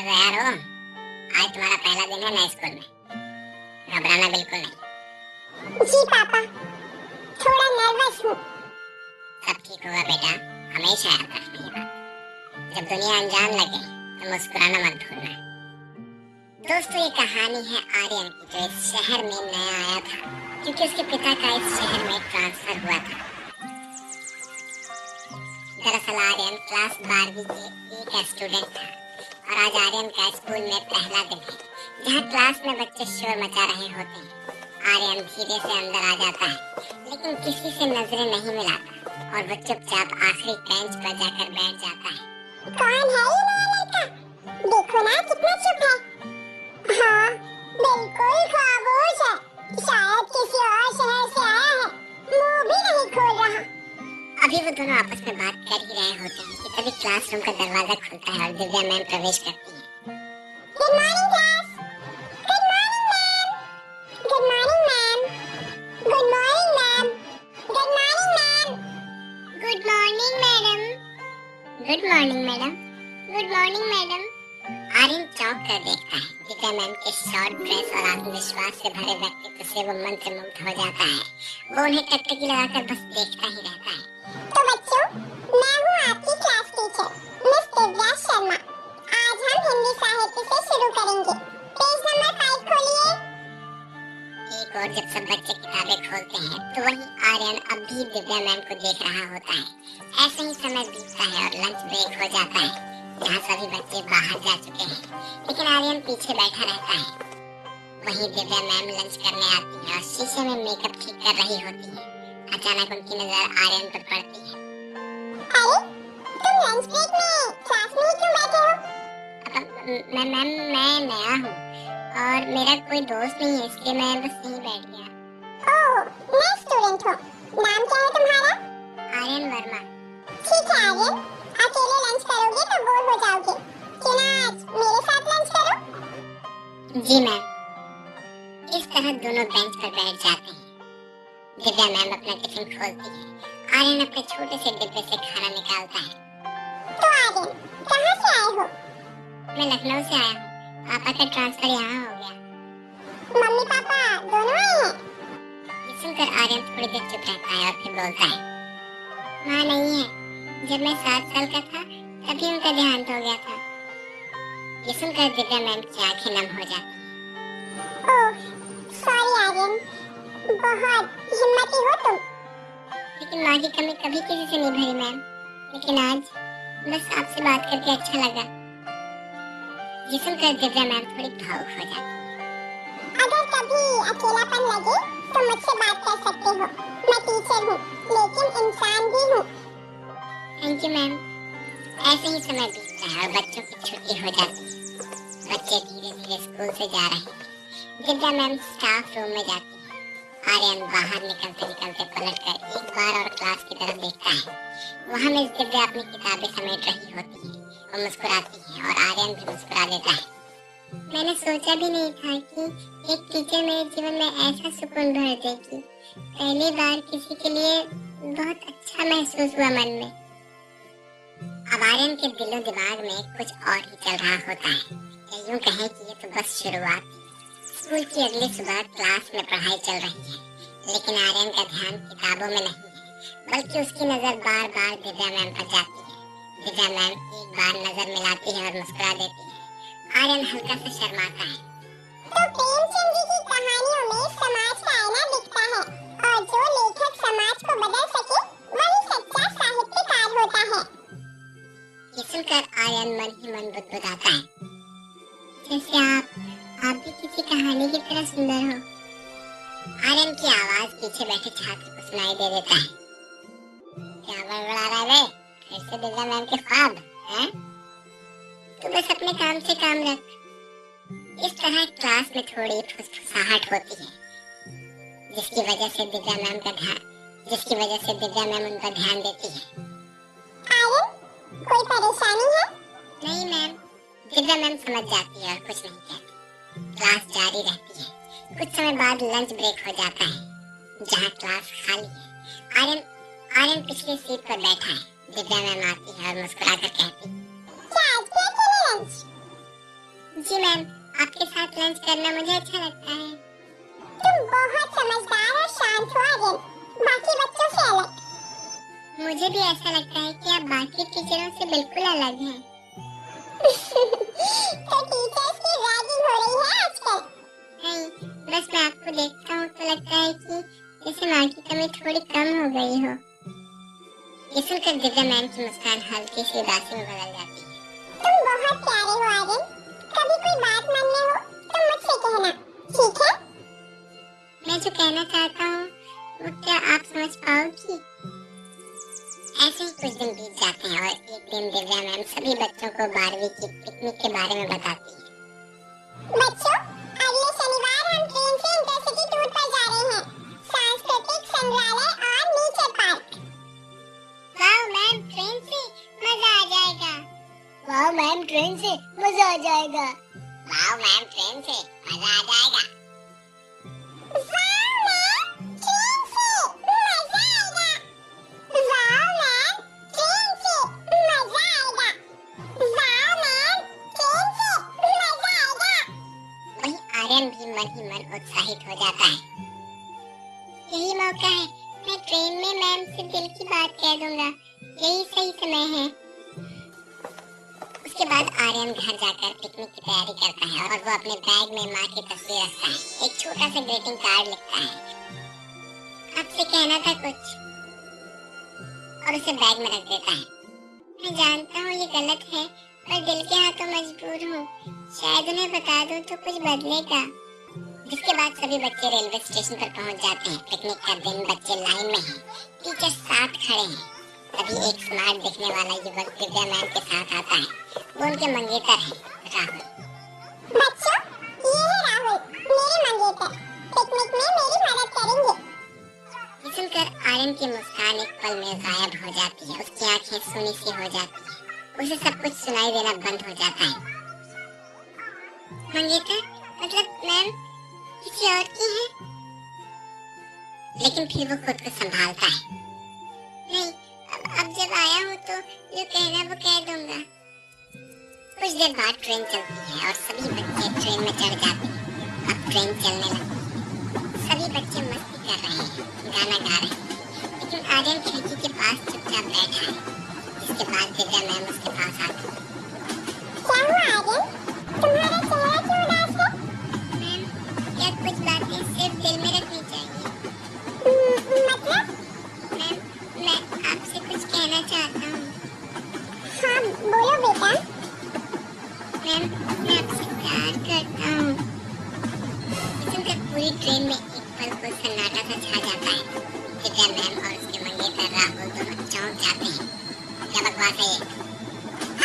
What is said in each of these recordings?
तैयार हो? आज तुम्हारा पहला दिन है नए स्कूल में। घबराना बिल्कुल नहीं। जी पापा, थोड़ा नर्वस हूँ। सब ठीक होगा बेटा, हमेशा याद रखना ये बात। जब दुनिया अनजान लगे तो मुस्कुराना मत भूलना। दोस्तों, ये कहानी है आर्यन की, जो इस शहर में नया आया था क्योंकि उसके पिता का इस शहर में ट्रांसफर हुआ था। दरअसल आर्यन क्लास 12वीं के एक स्टूडेंट था और आज आर्यन का स्कूल में पहला दिन है, जहाँ क्लास में बच्चे शोर मचा रहे होते हैं। आर्यन धीरे से अंदर आ जाता है, लेकिन किसी से नजरें नहीं मिलाता और वो चुपचाप आखिरी बेंच पर जाकर बैठ जाता है। कौन है ये नया लड़का? देखो ना कितना चुप है। हाँ, बिल्कुल खामोश है। शायद किसी और शहर से आया है। मुंह भी नहीं खोल रहा। अभी वो दोनों आपस में बात कर ही रहे होते हैं कि तभी क्लासरूम का दरवाजा खुलता है और दिव्या मैम प्रवेश करती है। Good morning class. Good morning ma'am. Good morning ma'am. Good morning ma'am. Good morning ma'am. Good morning madam. Good morning madam. Good morning madam. Aryan चौंक कर देखता है। दिव्या मैम के शॉर्ट ड्रेस और आत्मविश्वास से भरे व्यक्तित्व से वो मंत्रमुग्ध हो जाता है। वो उन्हें टकटकी लगाकर बस देखता ही रहता है। तो बच्चों, मैं हूँ आपकी class teacher miss Divya Sharma. आज हम हिंदी साहित्य से शुरू करेंगे। पेज नंबर 5 खोलिए। एक और जब सब बच्चे किताबें खोलते हैं तो वहीं आर्यन अब भी दिव्या मैम को देख रहा होता है। ऐसे ही समय बीतता है और लंच ब्रेक हो जाता है, जहाँ सभी बच्चे बाहर जा चुके हैं, लेकिन आर्यन पीछे बैठा रहता है। वहीं दिव्या मैम लंच करने आती है और शीशे में मेकअप ठीक कर रही होती है। अचानक उनकी नजर आर्यन पर पड़ती है। अरे, तुम लंच ब्रेक में क्लास में ही क्यों बैठे हो? मैम मैं नया हूँ और मेरा कोई दोस्त नहीं है, इसलिए मैं बस यहीं बैठ गया। ओह, नए स्टूडेंट हो। नाम क्या है तुम्हारा? आर्यन वर्मा। ठीक है आर्यन, अकेले लंच करोगे तो बोर हो जाओगे। क्यों ना आज मेरे साथ लंच करो? जी मैम। इस तरह दोनों बेंच पर बैठ जाते हैं। दिव्या मैम अपना टिफिन खोलती है। आर्यन अपने छोटे से डिब्बे से खाना निकालता है। तो आर्यन, कहाँ से आए हो? मैं लखनऊ से आया हूँ। पापा का ट्रांसफर यहाँ हो गया। मम्मी पापा दोनों आए हैं? ये सुनकर आर्यन थोड़ी देर चुप रहता है और फिर बोलता है, माँ नहीं है। जब मैं 7 साल का था तभी उनका देहांत हो गया था। ये सुनकर दिव्या मैम की आंखें नम हो जाती हैं। ओह, सॉरी आर्यन, बहुत हिम्मती हो तुम। लेकिन माँ की कमी कभी किसी से नहीं भरी मैम, लेकिन आज बस आपसे बात करके अच्छा लगा। ये सुनकर दिव्या मैम थोड़ी भावुक हो जाती है। अगर कभी अकेलापन लगे तो मुझसे बात कर सकते हो। मैं टीचर हूँ, लेकिन इंसान भी हूँ। Thank you ma'am. ऐसे ही समय बीतता है और बच्चों की छुट्टी हो जाती है। बच्चे धीरे धीरे स्कूल से जा रहे हैं। दिव्या मैम स्टाफ रूम में जाती है। आर्यन बाहर निकलते निकलते पलटकर एक बार और क्लास की तरफ देखता है। वहाँ मिस दिव्या अपनी किताबें समेट रही होती है। वो मुस्कुराती है और आर्यन भी मुस्कुरा देता है। मैंने सोचा भी नहीं था कि एक टीचर मेरे जीवन में ऐसा सुकून भर देगी। पहली बार किसी के लिए बहुत अच्छा महसूस हुआ मन में। अब आर्यन के दिलो दिमाग में कुछ और ही चल रहा होता है। या यूं कहें कि ये तो बस शुरुआत थी। स्कूल की अगली सुबह क्लास में पढ़ाई चल रही है, लेकिन आर्यन का ध्यान किताबों में नहीं है, बल्कि उसकी नजर बार बार दिव्या मैम पर जाती है। दिव्या मैम एक बार नजर मिलाती है और मुस्कुरा देती है। आर्यन हल्का सा शर्माता है। तो प्रेमचंद जी की कहानियों में समाज का आईना दिखता है और जो लेखक समाज को बदल सके वही सच्चा साहित्यकार होता है। ये सुनकर आर्यन मन ही मन बुदबुदाता है, जैसे आप भी किसी कहानी की तरह सुंदर हो। आर्यन की आवाज पीछे बैठे छात्र को सुनाई दे देता है। क्या बड़बड़ा रहा है? फिर से दिव्या मैम के ख्वाब हैं? तू बस अपने काम से काम रख। इस तरह क्लास में थोड़ी फुसफुसाहट होती है, जिसकी वजह से दिव्या मैम उन पर ध्यान देती है। आर्यन, कोई परेशानी है? नहीं मैम। दिव्या मैम समझ जाती है और कुछ नहीं कहती। क्लास जारी रहती है। कुछ समय बाद लंच ब्रेक हो जाता है, जहाँ क्लास खाली है। आर्यन पिछली सीट पर बैठा है। दिव्या मैम आती है और मुस्कुराकर कहती, क्या आज भी अकेले लंच? नहीं, मैम, दिव्या मैम को बुलाया है। आर्यन, आज क्या खाना है? मैम, आज तो मैं ही खाऊंगी। आर्यन, आज तो मैं ही खाऊंगी। दिव्या मैम मुस्कुराकर कहती, क्या आज भी अकेले लंच? नहीं, मैम, दिव्या मैम को बुलाया है। आर्यन, आज तो मैं ही खाऊंगी। लंच करना मुझे अच्छा लगता है। तुम बहुत समझदार और शांत हो आर्यन, बाकी बच्चों से अलग। मुझे भी ऐसा लगता है कि आप बाकी टीचरों से बिल्कुल अलग हैं। तो टीचर्स की रैगिंग हो रही है आजकल। नहीं, बस मैं आपको देखता हूँ तो लगता है कि जैसे माँ की कमी थोड़ी कम हो गई हो। ये सुनकर दिव्या मैम की मुस्कान हल्की सी उदासी में बदल जाती है। तुम बहुत प्यारे हो आर्यन, कभी कोई बात माननी हो तो मुझसे कहना, ठीक है? मैं जो कहना चाहता हूँ वो क्या आप समझ पाओगी? ऐसे ही कुछ दिन बीत जाते हैं और एक दिन दिव्या मैम सभी बच्चों को 12वीं की पिकनिक के बारे में बताती है। बच्चों, अगले शनिवार हम ट्रेन से इंटरसिटी टूर पर जा रहे हैं, सांस्कृतिक संग्रहालय और नेचर पार्क। वाह मैम, ट्रेन से मजा आ जाएगा। वाह मैम, ट्रेन से मजा आ जाएगा। वाह मैम, ट्रेन से मजा आ जाएगा। आर्यन भी मन ही मन उत्साहित हो जाता है। यही मौका है, मैं ट्रेन में मैम से दिल की बात कह दूंगा। यही सही समय है। उसके बाद आर्यन घर जाकर पिकनिक की तैयारी करता है और वो अपने बैग में माँ की तस्वीर रखता है। एक छोटा सा ग्रीटिंग कार्ड लिखता है, आपसे कहना था कुछ, और उसे बैग में रख देता है। मैं जानता हूँ ये गलत है, पर दिल के हाथों मजबूर हूँ। शायद उन्हें बता दूँ तो कुछ बदलेगा। जिसके बाद सभी बच्चे रेलवे स्टेशन पर पहुँच जाते हैं। पिकनिक का दिन, बच्चे लाइन में हैं, टीचर साथ खड़े हैं। तभी एक स्मार्ट दिखने वाला युवक दिव्या मैम के साथ आता है। वो उनके मंगेतर हैं, राहुल। बच्चों, ये है राहुल, मेरे मंगेतर। पिकनिक में मेरी मदद करेंगे। ये सुनकर आर्यन की मुस्कान एक पल में गायब हो जाती है। उसकी आंखें सूनी सी हो जाती है। उसे सब कुछ सुनाई देना बंद हो जाता है। मंगेतर मतलब मैम किसी और की है? लेकिन फिर वो खुद को संभालता है। नहीं, अब जब आया हूँ तो जो कहना वो कह दूंगा। कुछ देर बाद ट्रेन चलती है और सभी बच्चे ट्रेन में चढ़ जाते हैं। अब ट्रेन चलने लगती है। सभी बच्चे मस्ती कर रहे हैं, गाना गा रहे हैं, लेकिन आर्यन खिड़की के पास चुपचाप बैठा है। जिसके बाद दिव्या मैम उसके पास आती है। क्या हुआ आर्यन? तुम्हारा चेहरा क्यों उदास है? मैम, क्या कुछ बातें सिर्फ दिल में रखनी चाहिए? मतलब? मैम, मैं आपसे कुछ कहना चाहता हूँ। हाँ, बोलो बेटा। मैम, मैं आपसे प्यार करता हूँ। सुनकर पूरी ट्रेन में एक पल को सन्नाटा सा छा जाता है। दिव्या मैम और उसके मंगेतर राहुल दोनों चौंक जाते हैं। क्या बकवास है ये?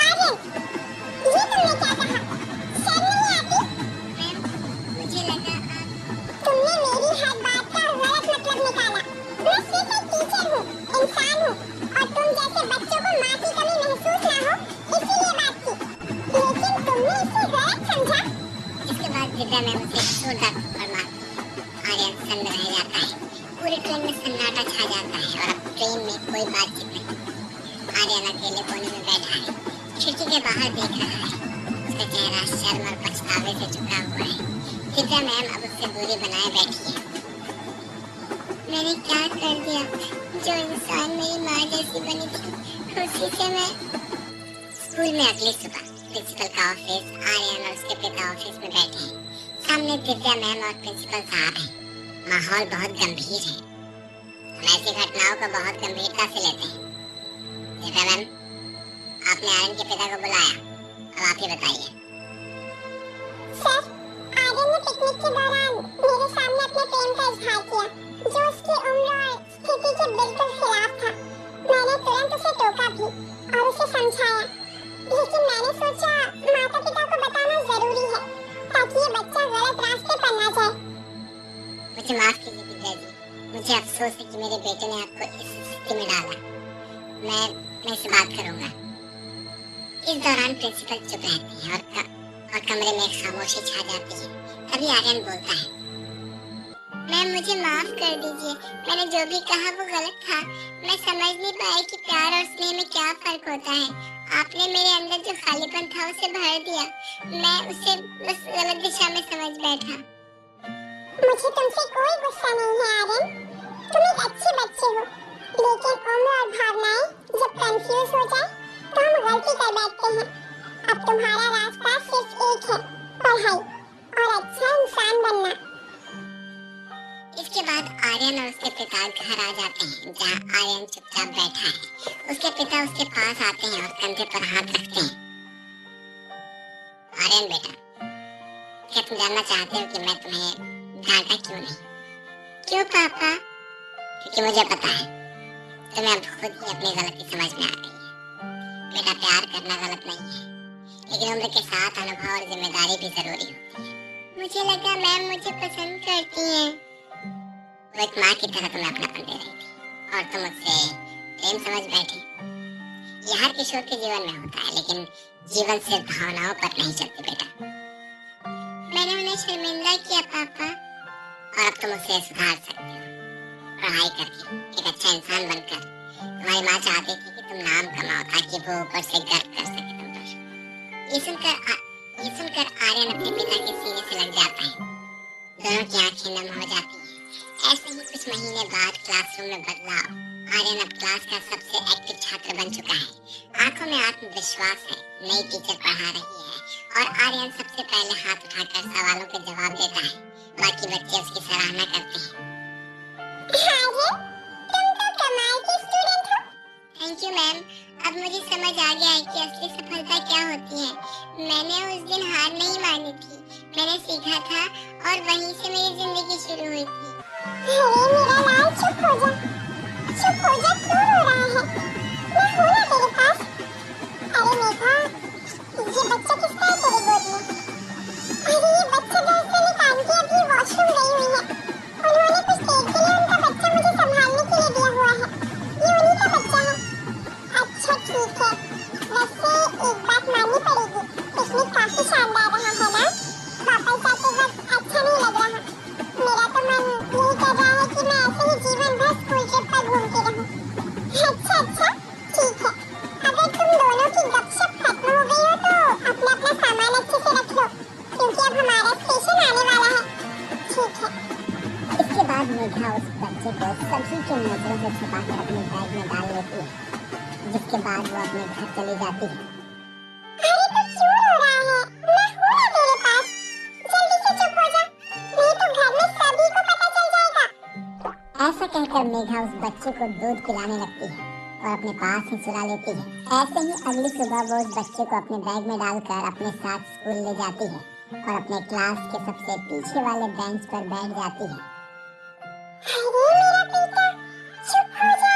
आर्यन, ये तुमने क्या कहा? शर्म नहीं आती? मैम, मुझे लगा आप... तुमने मेरी हर बात का गलत मतलब निकाला। मैं सिर्फ एक टीचर हूँ, इंसान हूँ, और तुम जैसे बच्चों को माँ की कमी महसूस ना हो, इसलिए बात की। लेकिन तुमने इसे गलत समझा। इसके बाद दिव्या मैम उसे जोरदार थप्पड़ मारती है। आर्यन सन्न रह जाता है। पूरी ट्रेन में सन्नाटा छा जाता है और अब ट्रेन में कोई बातचीत नहीं। आर्यन अकेले कोने में बैठा है, खिड़की के बाहर देख रहा है। उसका चेहरा शर्म और पछतावे से झुका हुआ है। दिव्या मैम अब उससे दूरी बनाए बैठी है। मैंने क्या कर दिया? जो इंसान मेरी माँ जैसी बनी थी, उसी से मैं... स्कूल में अगली सुबह प्रिंसिपल का ऑफिस, आर्यन और उसके पिता ऑफिस में बैठे हैं। सामने दिव्या मैम और प्रिंसिपल साहब हैं। माहौल बहुत गंभीर है। हम ऐसी घटनाओं को बहुत गंभीरता से लेते हैं। दिव्या मैम, आपने आर्यन के पिता को बुलाया, अब आप ही बताइए। सर, आर्यन ने पिकनिक के दौरान मेरे सामने अपने प्रेम का इजहार किया, जो उसकी उम्र और स्थिति के बिल्कुल खिलाफ था। मैंने तुरंत उसे टोका भी और उसे समझाया, लेकिन मैंने सोचा माता पिता को बताना जरूरी है, ताकि ये बच्चा गलत रास्ते पर ना जाए। मुझे माफ कीजिए दिव्या जी, मुझे अफसोस है कि मेरे बेटे ने आपको इस स्थिति में डाला। मैं इससे बात करूंगा। इस दौरान प्रिंसिपल चुप रहती है और कमरे में खामोशी छा जाती है। तभी आर्यन बोलता है, मैम मुझे माफ कर दीजिए, मैंने जो भी कहा वो गलत था। मैं समझ नहीं पाई कि प्यार और स्नेह में क्या फर्क होता है। आपने मेरे अंदर जो खालीपन था उसे भर दिया। मैं उसे बस गलत दिशा में समझ बैठा। मुझे तुमसे कोई गुस्सा नहीं है आर्यन, तुम एक अच्छे बच्चे हो, लेकिन उम्र और भावनाएं जब कंफ्यूज हो जाए तो हम गलती कर बैठते हैं। अब तुम्हारा रास्ता सिर्फ एक है, पढ़ाई और अच्छा इंसान बनना। इसके बाद आर्यन और उसके पिता घर आ जाते हैं, जहाँ आर्यन चुपचाप बैठा है। उसके पिता उसके पास आते हैं और कंधे पर हाथ रखते हैं। आर्यन बेटा, क्या तुम जानना चाहते हो कि मैं तुम्हें डांटा क्यों नहीं? क्यों पापा? क्योंकि मुझे पता है तुम्हें अब खुद ही अपनी गलती समझ में आ गई है। बेटा, प्यार करना गलत नहीं है, लेकिन उम्र के साथ अनुभव और जिम्मेदारी भी जरूरी होती है। मुझे लगा मैम मुझे पसंद करती हैं। वो एक माँ की तरह तुम्हें अपनापन दे रही थी और तुम उससे प्रेम समझ बैठे। यह हर किशोर के जीवन में होता है, लेकिन जीवन सिर्फ भावनाओं पर नहीं चलती बेटा। मैंने उन्हें शर्मिंदा किया पापा, और अब तुम उसे सुधार सकते हो। पढ़ाई करके एक अच्छा इंसान बनकर। तुम्हारी माँ चाहती थी कि तुम नाम कमाओ ताकि वो ऊपर से गर्व कर सके तुम पर। ये सुनकर आर्यन अपने पिता के सीने से लग जाता है। दोनों की आंखें नम हो जाती हैं। ऐसे ही कुछ महीने बाद क्लासरूम में बदलाव। आर्यन अब क्लास का सबसे एक्टिव छात्र बन चुका है। आंखों में आत्मविश्वास है। नई टीचर पढ़ा रही है और आर्यन सबसे पहले हाथ उठाकर सवालों के जवाब देता है। बाकी बच्चे उसकी सराहना करते हैं। आर्यन, तुम तो कमाल के स्टूडेंट हो। Thank you ma'am. अब मुझे समझ आ गया है कि असली सफलता क्या होती है। मैंने उस दिन हार नहीं मानी थी, मैंने सीखा था और वहीं से मेरी जिंदगी शुरू हुई थी। अरे मेरा लाल, चुप हो जा, चुप हो जा, क्यों रो रहा है? मैं हूँ ना तेरे पास। अरे मेघा, ये बच्चा किसका है तेरी गोद में? अरे ये बच्चा दरअसल एक आंटी अभी वॉशरूम गई हुई है, उन्होंने कुछ देर के लिए उनका बच्चा मुझे संभालने के लिए दिया हुआ है। ये उन्हीं का बच्चा है। अच्छा ठीक है, वैसे एक बात माननी पड़ेगी, पिकनिक काफी शानदार रहा है ना? वापस जाते वक्त अच्छा नहीं लग रहा। मेरा तो मन यही कर रहा है कि मैं ऐसे ही जीवन भर स्कूल ट्रिप पर घूमती रहूं। अच्छा ठीक है, अगर तुम दोनों की गपशप खत्म हो गई हो तो अपना अपना सामान अच्छे से रख लो, क्योंकि अब हमारा स्टेशन आने वाला है। ठीक है। इसके बाद मेघा उस बच्चे को सभी की नजरों से छुपाकर अपने बैग में डाल लेती है, जिसके बाद वो अपने घर चली जाती है। अरे तो क्यों रो रहा है? मैं हूँ ना तेरे पास, जल्दी से चुप हो जा, नहीं तो घर में सभी को पता चल जाएगा। ऐसा कहकर मेघा उस बच्चे को दूध पिलाने लगती है और अपने पास ही सुला लेती है। ऐसे ही अगली सुबह वो उस बच्चे को अपने बैग में डालकर अपने साथ स्कूल ले जाती है और अपने क्लास के सबसे पीछे वाले बेंच पर बैठ जाती है। अरे मेरा बेटा, चुप हो जा।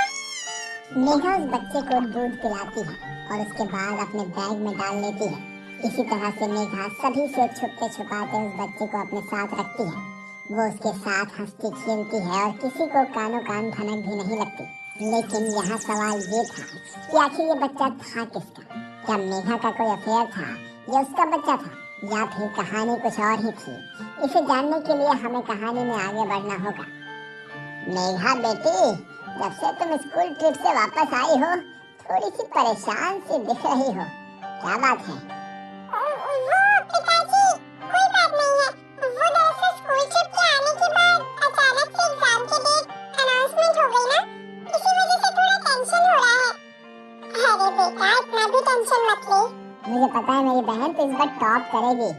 मेघा उस बच्चे को दूध पिलाती है और उसके बाद अपने बैग में डाल लेती है। इसी तरह से मेघा सभी से छुपते छुपाते उस बच्चे को अपने साथ रखती है। वो उसके साथ हंसती खेलती है और किसी को कानों कान भनक भी नहीं लगती। लेकिन यहाँ सवाल ये था कि आखिर ये बच्चा था किसका? क्या मेघा का कोई अफेयर था या उसका बच्चा था, या फिर कहानी कुछ और ही थी? इसे जानने के लिए हमें कहानी में आगे बढ़ना होगा। मेघा बेटी, जब से तुम स्कूल ट्रिप से वापस आई हो, थोड़ी सी परेशान सी दिख रही हो, क्या बात है? वो पिताजी, कोई बात नहीं है। वो दरअसल स्कूल ट्रिप के आने के बाद अचानक से एग्जाम के डेट अनाउंसमेंट हो गई ना, इसी वजह से थोड़ा टेंशन हो रहा है। अरे बेटा, इतना भी टेंशन मत ले। मुझे पता है मेरी बहन तो इस बार टॉप करेगी।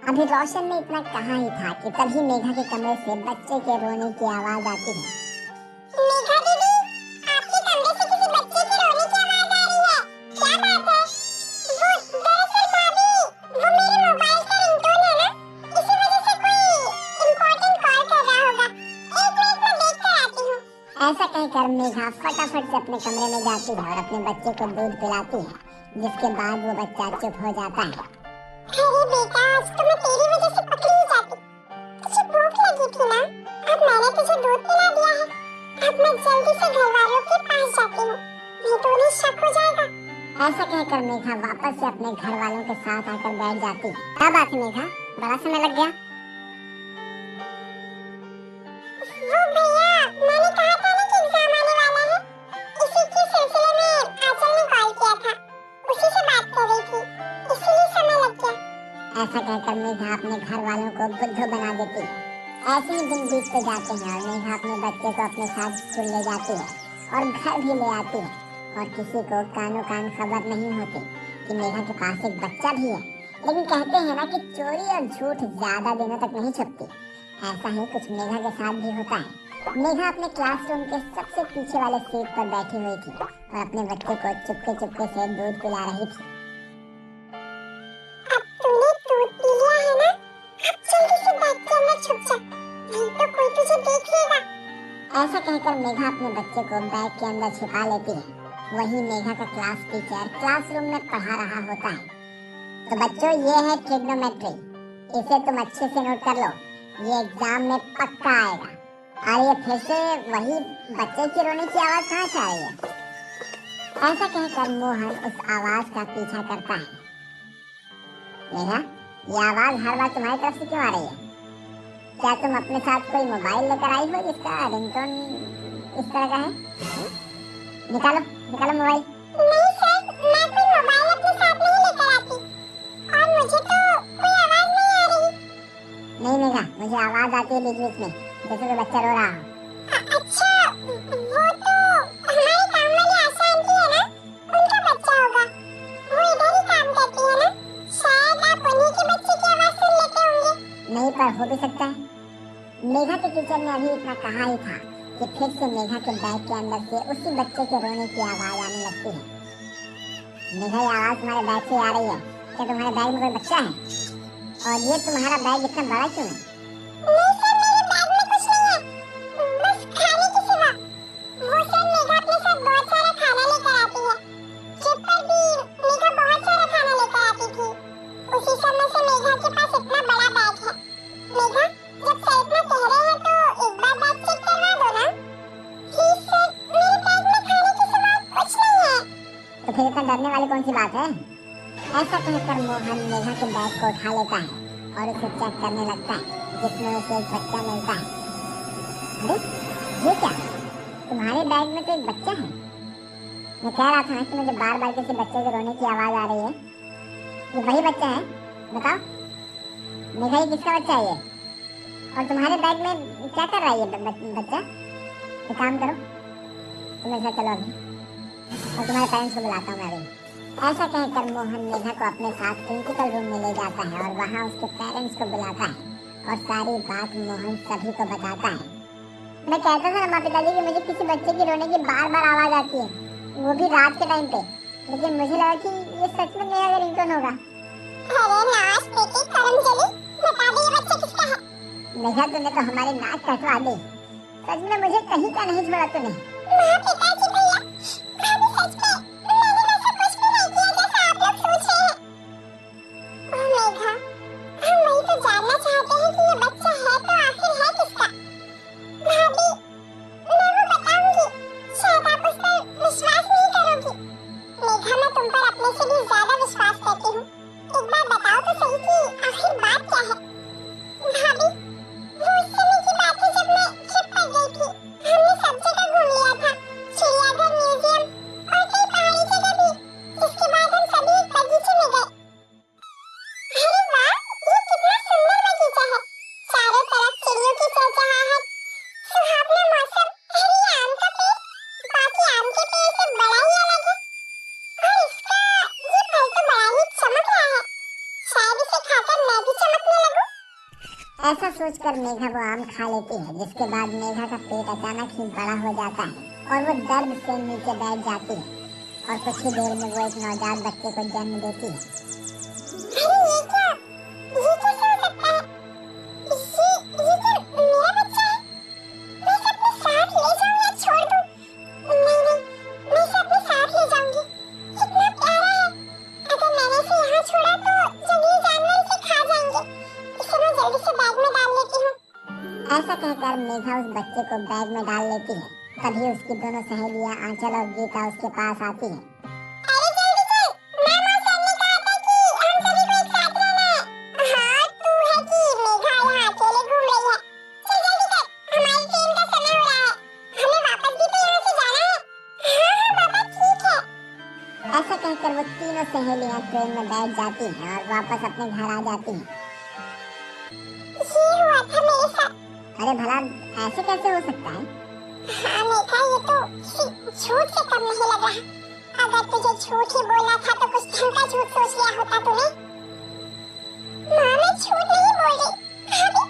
अभी रोशन में इतना कहाँ ही था कि तभी मेघा के कमरे से बच्चे के रोने की आवाज आती है। मेघा दीदी, आपके कमरे से किसी बच्चे के रोने की आवाज आ रही है, क्या बात है? वो दरअसल भाभी, वो मेरे मोबाइल का रिंगटोन है ना, इसी वजह से कोई इम्पोर्टेंट कॉल कर रहा होगा। एक मिनट में देख कर आती हूँ। ऐसा कहकर मेघा फटाफट से अपने कमरे में जाती है और अपने बच्चे को दूध पिलाती है, जिसके बाद वो बच्चा चुप हो जाता है। अरे बेटा, आज तो मैं तेरी वजह से पकड़ी ही जाती। तुझे भूख लगी थी ना, अब मैंने तुझे दूध पिला दिया है। अब मैं जल्दी से घर वालों के पास जाती हूँ, नहीं तो उन्हें शक हो जाएगा। ऐसा कहकर मेघा वापस से अपने घर वालों के साथ आकर बैठ जाती है। क्या बात है मेघा, बड़ा समय लग गया? वो भैया, मैंने कहा था ना कि एग्जाम आने वाला है, इसी के सिलसिले में आंचल ने कॉल किया था। ऐसा कहकर मेघा अपने घर वालों को बुद्धू बना देती है। ऐसे ही दिन बीतते जाते हैं और मेघा अपने बच्चे को अपने साथ स्कूल ले जाती है और घर भी ले आती है। और किसी को कानो कान खबर नहीं होती कि मेघा के पास एक बच्चा भी है। लेकिन कहते हैं ना कि चोरी और झूठ ज्यादा दिनों तक नहीं छुपती। ऐसा ही कुछ मेघा के साथ भी होता है। मेघा अपने क्लासरूम के सबसे पीछे वाले सीट पर बैठी हुई थी और अपने बच्चे को चुपके चुपके से दूध पिला रही थी। अब तूने दूध पी लिया है ना, अब जल्दी से बैग के अंदर छुप जा, नहीं तो कोई तुझे देख लेगा। ऐसा कहकर मेघा अपने बच्चे को बैग के अंदर छिपा लेती है। वही मेघा का क्लास टीचर क्लासरूम में पढ़ा रहा होता है। तो बच्चों, ये है ट्रिग्नोमेट्री, इसे तुम अच्छे से नोट कर लो, ये एग्जाम में पक्का आएगा। और ये फिर से वही बच्चे की रोने की आवाज कहाँ से आ रही है? ऐसा कहकर मोहन उस आवाज का पीछा करता है। मेघा, ये आवाज हर बार तुम्हारी तरफ से क्यों आ रही है? क्या तुम अपने साथ कोई मोबाइल लेकर आई हो जिसका रिंगटोन इस तरह का है? निकालो निकालो मोबाइल। नहीं सर, मैं कोई मोबाइल अपने साथ नहीं लेकर आती और मुझे तो कोई आवाज नहीं आ रही। नहीं मेघा, मुझे आवाज आती है बीच बीच में, जैसे कोई बच्चा रो रहा हो। अच्छा, वो तो हमारे काम वाली आशा आंटी है ना, उनका बच्चा होगा, वो इधर ही काम करती है ना, शायद आप उन्हीं के बच्चे की आवाज सुन लेते होंगे। नहीं, पर हो भी सकता है। मेघा के टीचर ने अभी इतना कहा ही था कि फिर से मेघा के बैग के अंदर से उसी बच्चे के रोने की आवाज आने लगती है। मेघा, ये आवाज तुम्हारे बैग से आ रही है, क्या तुम्हारे बैग में कोई बच्चा है? और ये तुम्हारा बैग इतना बड़ा क्यों है? नहीं सर, मेरे बैग में कुछ नहीं है, बस खाने की सिवा। वो सर मेघा अपने साथ बहुत सारा खाना लेकर आती है, ट्रिप पर भी मेघा बहुत सारा खाना लेकर आती थी, उसी समय से मेघा के पास इतना बड़ा बैग है। मेघा, जब सर इतना कह रहे हैं तो एक बार बैग चेक करवा दो ना। प्लीज सर, मेरे बैग में खाने के सिवा कुछ नहीं है। तो फिर इतना डरने वाली कौन सी बात है? ऐसा कहकर मोहन मेघा के बैग को उठा लेता है और उसे चेक करने लगता है, जिसमें उसे एक बच्चा मिलता है। अरे ये क्या, तुम्हारे बैग में तो एक बच्चा है। मैं कह रहा था ना कि मुझे बार बार किसी बच्चे के रोने की आवाज आ रही है। ये वही बच्चा है? बताओ मेघा, ये किसका बच्चा है ये? और तुम्हारे बैग में क्या कर रहा है ये बच्चा? एक काम करो, तुम ऐसा चलो अभी, और तुम्हारे पेरेंट्स को बुलाता हूँ मैं अभी। ऐसा कहकर मोहन मेघा को अपने साथ प्रिंसिपल रूम में ले जाता है और वहाँ उसके पेरेंट्स को बुलाता है और सारी बात मोहन सभी को बताता है। मैं कहता था ना माँ पिताजी कि मुझे किसी बच्चे की रोने की बार बार आवाज आती है, वो भी रात के टाइम पे, लेकिन मुझे लगा कि ये सच में मेरा रिंगटोन होगा। अरे नाश बेटी, करमजली, बता दे ये बच्चा किसका है? मेघा, तूने तो हमारी नाक कटवा दी, सच में मुझे कहीं का नहीं छोड़ा तूने। माँ पिताजी भैया, भाभी सच में मैंने वैसा कुछ भी नहीं किया जैसा आप लोग सोच रहे हैं। ओह मेघा, हम वही तो जानना चाहते हैं कि ये बच्चा है तो आखिर है किसका। भाभी, मैं वो बताऊंगी, शायद आप उस पर विश्वास नहीं करोगी। मेघा, मैं तुम पर अपने से भी ज्यादा विश्वास करती हूँ, एक बार बताओ तो सही कि आखिर बात क्या है। भाभी, वो उस समय की बात है जब मैं ट्रिप पर गई थी, हमने सब जगह घूम लिया था, चिड़ियाघर, म्यूजियम और कई पहाड़ी जगह भी। इसके बाद हम सभी एक बगीचे में गए। अरे वाह, ये कितना सुंदर बगीचा है, चारों तरफ चिड़ियों की चहचहाहट, सुहावना मौसम, हरी आम का पेड़, बाकी आम के पेड़ से बड़ा ही अलग है, और इसका ये फल तो बड़ा ही चमक रहा है, शायद इसे खाकर मैं भी चमकने लगूं। ऐसा सोचकर मेघा वो आम खा लेती है, जिसके बाद मेघा का पेट अचानक ही बड़ा हो जाता है और वो दर्द से नीचे बैठ जाती है और कुछ ही देर में वो एक नवजात बच्चे को जन्म देती है। अरे ये क्या? ये कैसे हो सकता है? ये क्या मेरा बच्चा है? मैं इसे अपने साथ ले जाऊं या छोड़ दूं? नहीं नहीं, मैं इसे अपने साथ ले जाऊंगी। कितना प्यारा है। अगर मैंने इसे यहाँ छोड़ा तो जंगली जानवर इसे खा जाएंगे। इसे मैं जल्दी से बैग में डाल लेती हूँ। ऐसा कहकर मेघा उस बच्चे को बैग में डाल लेती है। तभी उसकी दोनों सहेलियां आंचल और गीता उसके पास आती हैं। अरे जल्दी चल, मैम और सर ने कहा था कि हम सभी को एक साथ रहना है। हाँ, तू है कि मेघा यहाँ अकेले घूम रही है। चल जल्दी कर, हमारी ट्रेन का समय हो रहा है, हमें वापस भी तो यहाँ से जाना है। हाँ हाँ पापा, ठीक है। ऐसा कहकर वो तीनों सहेलियां ट्रेन में बैठ जाती हैं और वापस अपने घर आ जाती हैं। ये हुआ था मेरे साथ। अरे भला ऐसे कैसे हो सकता है? हाँ मेघा, ये तो किसी झूठ से कम नहीं लग रहा। अगर तुझे झूठ ही बोलना था तो कुछ ढंग का झूठ सोच लिया होता तूने। माँ, मैं झूठ नहीं बोल रही। भाभी,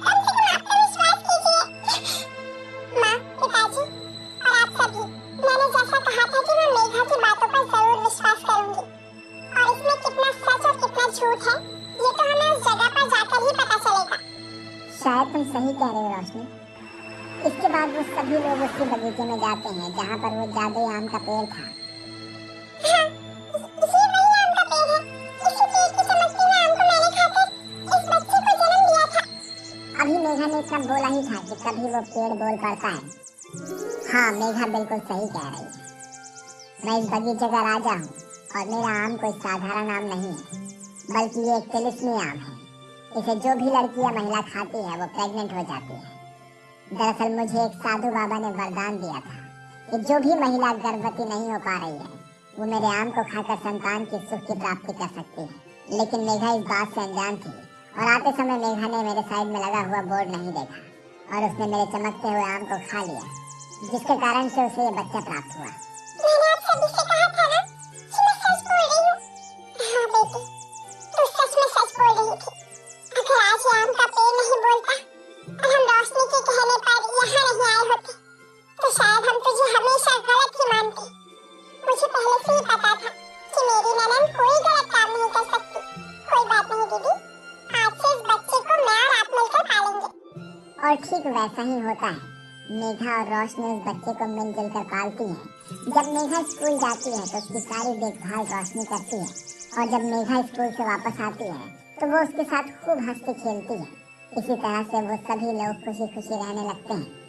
कम से कम आप तो विश्वास कीजिए। माँ, पिताजी और आप सभी, मैंने जैसा कहा था कि मैं मेघा की बातों पर जरूर विश्वास करूंगी। और इसमें कितना सच और कितना झूठ है, ये तो हमें उस जगह पर जाकर ही पता चलेगा। शायद तुम सही कह रहे हो रोशनी। इसके बाद वो सभी लोग उसके बगीचे में जाते हैं जहाँ पर वो जादुई आम का पेड़ था। हाँ, ये वही आम का पेड़ है। इसी पेड़ की चमकती हुई आम को मैंने खाकर इस बच्चे को जन्म दिया था। अभी मेघा ने इतना बोला ही था कि तभी वो पेड़ बोल पड़ता है। हाँ, मेघा बिल्कुल सही कह रही है। मैं इस बगीचे का राजा हूँ और मेरा आम कोई साधारण आम नहीं है, बल्कि ये एक तिलिस्मी आम है। इसे जो भी लड़की या महिला खाती है वो प्रेग्नेंट हो जाती है। दरअसल मुझे एक साधु बाबा ने वरदान दिया था कि जो भी महिला गर्भवती नहीं हो पा रही है वो मेरे आम को खाकर संतान की सुख की प्राप्ति कर सकती है। लेकिन मेघा इस बात से अनजान थी और आते समय मेघा ने मेरे साइड में लगा हुआ बोर्ड नहीं देखा और उसने मेरे चमकते हुए आम को खा लिया, जिसके कारण से उसे ये बच्चा प्राप्त हुआ। मैंने आप सभी से कहा था ना कि मैं सच बोल रही हूँ। हाँ बेटी, तू सच में सच बोल रही थी। अगर आज ये आम का पेड़ नहीं बोलता और हम रोशनी के कहने पर यहाँ नहीं आए होते तो शायद हम तुझे हमेशा गलत ही मानते। मुझे पहले से ही पता था कि मेरी ननद कोई गलत काम नहीं कर सकती। कोई बात नहीं दीदी, आज से इस बच्चे को मैं और आप मिलकर पालेंगे। और ठीक वैसा ही होता है। मेघा और रोशनी उस बच्चे को मिलजुल कर पालती है। जब मेघा स्कूल जाती है तो उसकी सारी देखभाल रोशनी करती है और जब मेघा स्कूल से वापस आती है तो वो उसके साथ खूब हंसती खेलती है। इसी तरह से वो सभी लोग खुशी खुशी रहने लगते हैं।